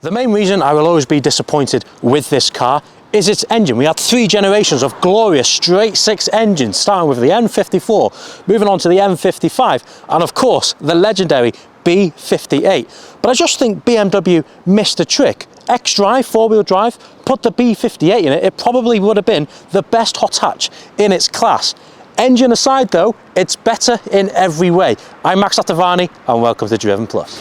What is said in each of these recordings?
The main reason I will always be disappointed with this car is its engine. We had 3 generations of glorious straight 6 engines, starting with the M54, moving on to the M55, and of course the legendary B58. But I just think BMW missed a trick. xDrive, 4-wheel drive, put the B58 in it, it probably would have been the best hot hatch in its class. Engine aside though, it's better in every way. I'm Max Latavani and welcome to Driven Plus.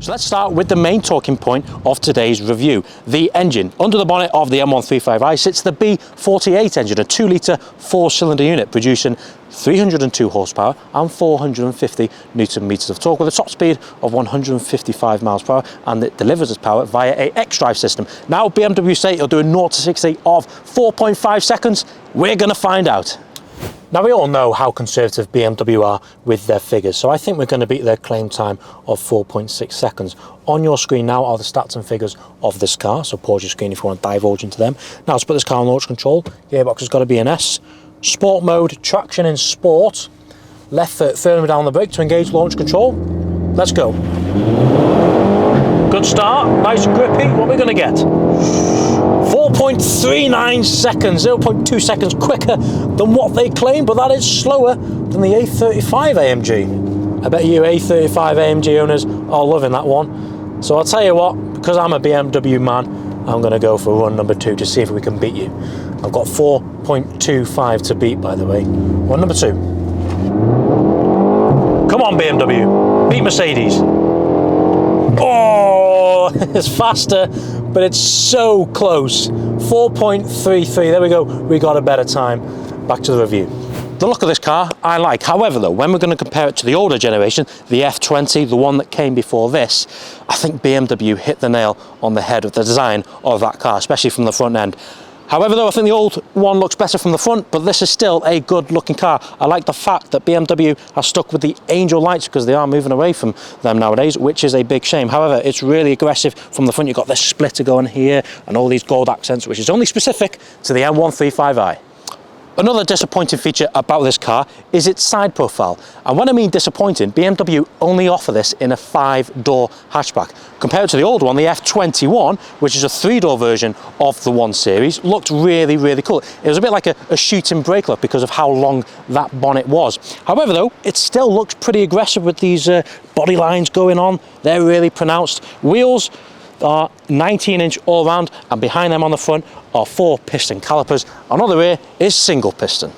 So let's start with the main talking point of today's review, the engine. Under the bonnet of the M135i sits the B48 engine, a 2-litre 4-cylinder unit producing 302 horsepower and 450 newton meters of torque with a top speed of 155 miles per hour, and it delivers its power via a xDrive system. Now BMW say it'll do a 0 to 60 of 4.5 seconds. We're going to find out. Now we all know how conservative BMW are with their figures, so I think we're going to beat their claim time of 4.6 seconds. On your screen now are the stats and figures of this car, so pause your screen if you want to divulge into them. Now let's put this car on launch control. Gearbox has got to be an S. Sport mode, traction in sport. Left foot firmly down the brake to engage launch control. Let's go. Good start, nice and grippy. What are we going to get? 4.39 seconds, 0.2 seconds quicker than what they claim, but that is slower than the A35 AMG. I bet you A35 AMG owners are loving that one. So I'll tell you what, because I'm a BMW man, I'm going to go for run number 2 to see if we can beat you. I've got 4.25 to beat, by the way. Run number 2. Come on, BMW, beat Mercedes. Oh, it's faster, but it's so close. 4.33, there we go, we got a better time. Back to the review. The look of this car I like. However though, when we're going to compare it to the older generation, the F20, the one that came before this, I think BMW hit the nail on the head with the design of that car, especially from the front end. However though, I think the old one looks better from the front, but this is still a good looking car. I like the fact that BMW has stuck with the angel lights because they are moving away from them nowadays, which is a big shame. However, it's really aggressive from the front. You've got this splitter going here and all these gold accents, which is only specific to the M135i. Another disappointing feature about this car is its side profile. And when I mean disappointing, BMW only offer this in a 5-door hatchback. Compared to the old one, the F21, which is a 3-door version of the 1 Series, looked really, really cool. It was a bit like a shooting brake look because of how long that bonnet was. However though, it still looks pretty aggressive with these body lines going on. They're really pronounced. Wheels are 19-inch all round, and behind them on the front are 4 piston calipers, and on the rear is single piston.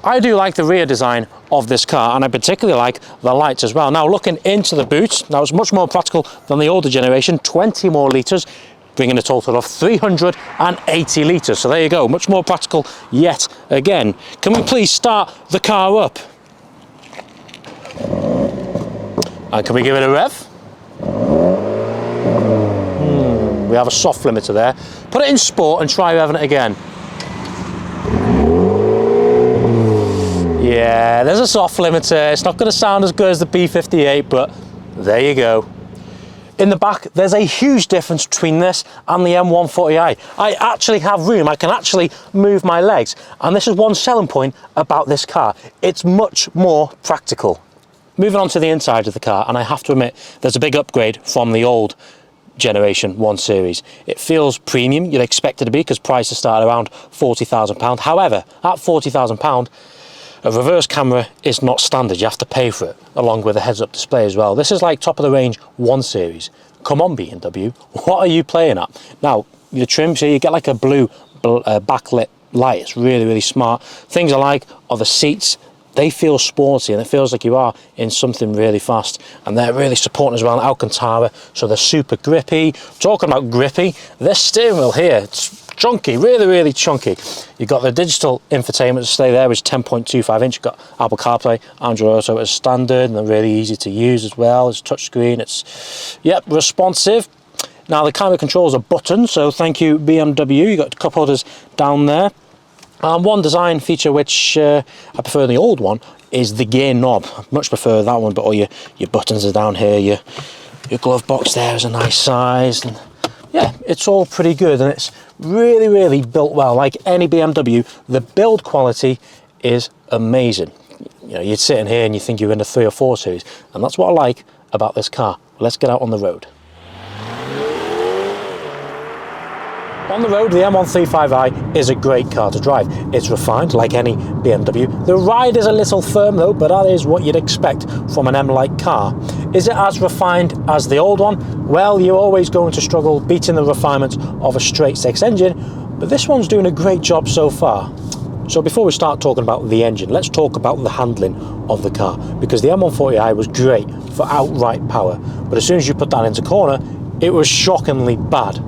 I do like the rear design of this car, and I particularly like the lights as well. Now looking into the boot, now it's much more practical than the older generation, 20 more litres, bringing a total of 380 litres. So there you go, much more practical yet again. Can we please start the car up? And can we give it a rev? We have a soft limiter there. Put it in sport and try revving it again. Yeah, there's a soft limiter. It's not going to sound as good as the B58, but there you go. In the back, there's a huge difference between this and the M140i. I actually have room. I can actually move my legs. And this is one selling point about this car. It's much more practical. Moving on to the inside of the car, and I have to admit, there's a big upgrade from the old generation 1 Series. It feels premium, you'd expect it to be, because prices start around £40,000. However, at £40,000, a reverse camera is not standard. You have to pay for it, along with a heads-up display as well. This is like top-of-the-range 1 Series. Come on, BMW, what are you playing at? Now, the trim, so you get like a blue backlit light. It's really, really smart. Things I like are the seats. They feel sporty, and it feels like you are in something really fast, and they're really supporting as well, Alcantara, so they're super grippy. Talking about grippy, this steering wheel here, it's chunky, really, really chunky. You've got the digital infotainment display there, which is 10.25 inch. You've got Apple CarPlay, Android Auto as standard, and they're really easy to use as well. It's touchscreen, it's, yep, responsive. Now the climate controls are buttons, so thank you BMW. You've got cup holders down there. One design feature which I prefer in the old one is the gear knob. I much prefer that one, but all your buttons are down here. Your glove box there is a nice size, and yeah, it's all pretty good, and it's really, really built well. Like any BMW, the build quality is amazing. You know, you'd sit in here and you think you're in a 3 or 4 Series, and that's what I like about this car. Let's get out on the road. On the road, the M135i is a great car to drive. It's refined like any BMW. The ride is a little firm though, but that is what you'd expect from an M-like car. Is it as refined as the old one? Well, you're always going to struggle beating the refinements of a straight six engine, but this one's doing a great job so far. So before we start talking about the engine, let's talk about the handling of the car, because the M140i was great for outright power, but as soon as you put that into corner, it was shockingly bad.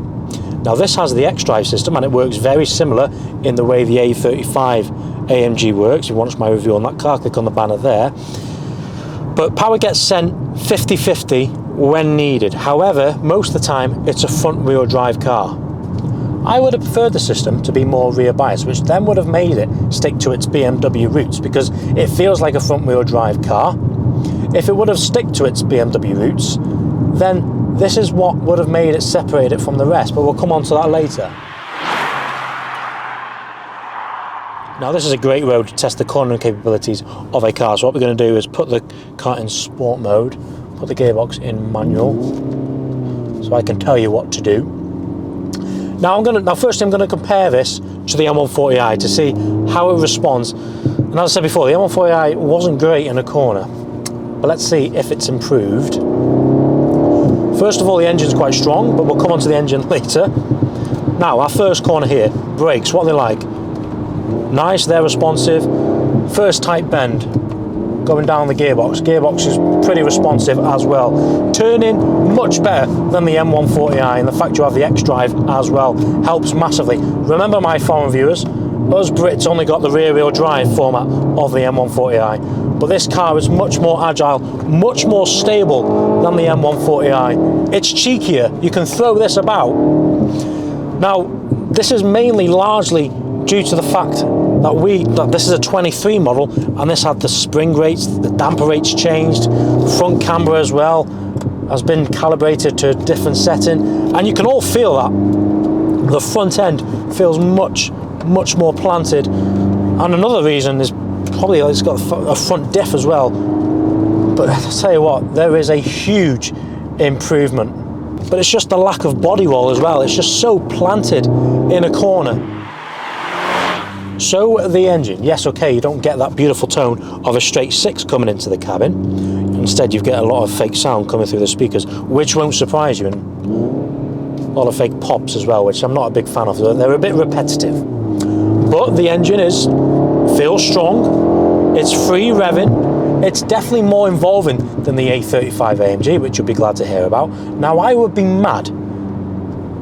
Now this has the xDrive system and it works very similar in the way the A35 AMG works. If you want my review on that car, click on the banner there. But power gets sent 50-50 when needed. However, most of the time it's a front wheel drive car. I would have preferred the system to be more rear biased, which then would have made it stick to its BMW roots, because it feels like a front wheel drive car. If it would have stuck to its BMW roots, then this is what would have made it separate it from the rest, but we'll come on to that later. Now this is a great road to test the cornering capabilities of a car. So what we're going to do is put the car in sport mode, put the gearbox in manual, so I can tell you what to do. Now firstly I'm going to compare this to the M140i to see how it responds. And as I said before, the M140i wasn't great in a corner, but let's see if it's improved. First of all, the engine's quite strong, but we'll come on to the engine later. Now, our first corner here, brakes, what are they like? Nice, they're responsive. First tight bend, going down the gearbox. Gearbox is pretty responsive as well. Turning, much better than the M140i, and the fact you have the xDrive as well helps massively. Remember, my foreign viewers, us Brits only got the rear wheel drive format of the M140i, but this car is much more agile, much more stable than the M140i. It's cheekier, you can throw this about. Now, this is mainly largely due to the fact that this is a 23 model, and this had the spring rates, the damper rates changed, front camera as well has been calibrated to a different setting, and you can all feel that. The front end feels much more planted, and another reason is probably it's got a front diff as well. But I'll tell you what, there is a huge improvement, but it's just the lack of body roll as well. It's just so planted in a corner. So the engine, yes, okay, you don't get that beautiful tone of a straight six coming into the cabin. Instead you get a lot of fake sound coming through the speakers, which won't surprise you, and a lot of fake pops as well, which I'm not a big fan of. They're a bit repetitive. But the engine feels strong, it's free revving, it's definitely more involving than the A35 AMG, which you'll be glad to hear about. Now I would be mad,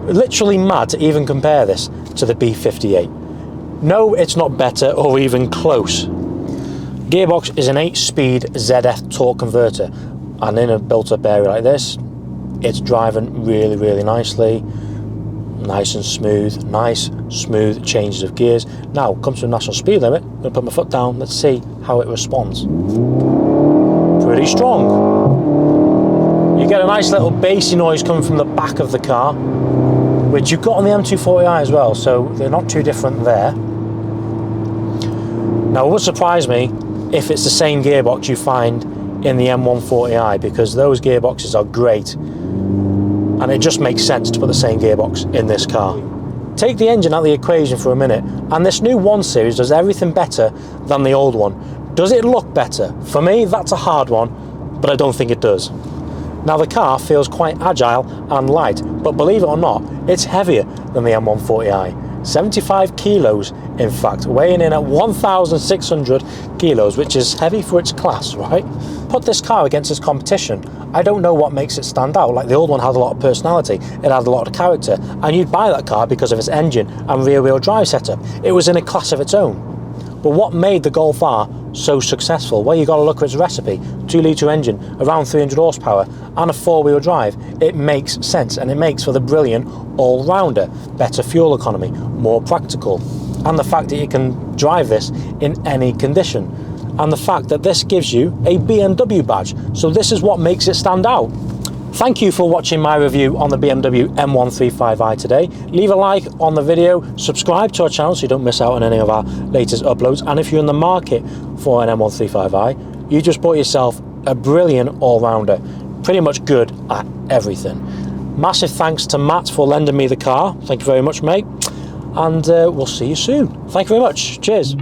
literally mad, to even compare this to the B58. No, it's not better or even close. Gearbox is an 8-speed ZF torque converter, and in a built-up area like this, it's driving really nicely. Nice and smooth, nice, smooth changes of gears. Now, comes to a national speed limit, I'm going to put my foot down, let's see how it responds. Pretty strong. You get a nice little bassy noise coming from the back of the car, which you've got on the M240i as well, so they're not too different there. Now, it would surprise me if it's the same gearbox you find in the M140i, because those gearboxes are great. And it just makes sense to put the same gearbox in this car. Take the engine out of the equation for a minute, and this new 1 Series does everything better than the old one. Does it look better? For me, that's a hard one, but I don't think it does. Now the car feels quite agile and light, but believe it or not, it's heavier than the M140i. 75 kilos, in fact, weighing in at 1,600 kilos, which is heavy for its class, right? Put this car against its competition. I don't know what makes it stand out. Like, the old one had a lot of personality, it had a lot of character, and you'd buy that car because of its engine and rear-wheel drive setup. It was in a class of its own. But what made the Golf R so successful? Well, you got to look at its recipe. 2-litre engine, around 300 horsepower, and a 4-wheel drive. It makes sense, and it makes for the brilliant all-rounder. Better fuel economy, more practical, and the fact that you can drive this in any condition, and the fact that this gives you a BMW badge. So this is what makes it stand out. Thank you for watching my review on the BMW M135i today. Leave a like on the video, subscribe to our channel so you don't miss out on any of our latest uploads, and if you're in the market for an M135i, you just bought yourself a brilliant all-rounder. pretty much good at everything. Massive thanks to Matt for lending me the car. Thank you very much, mate. And we'll see you soon. Thank you very much. Cheers.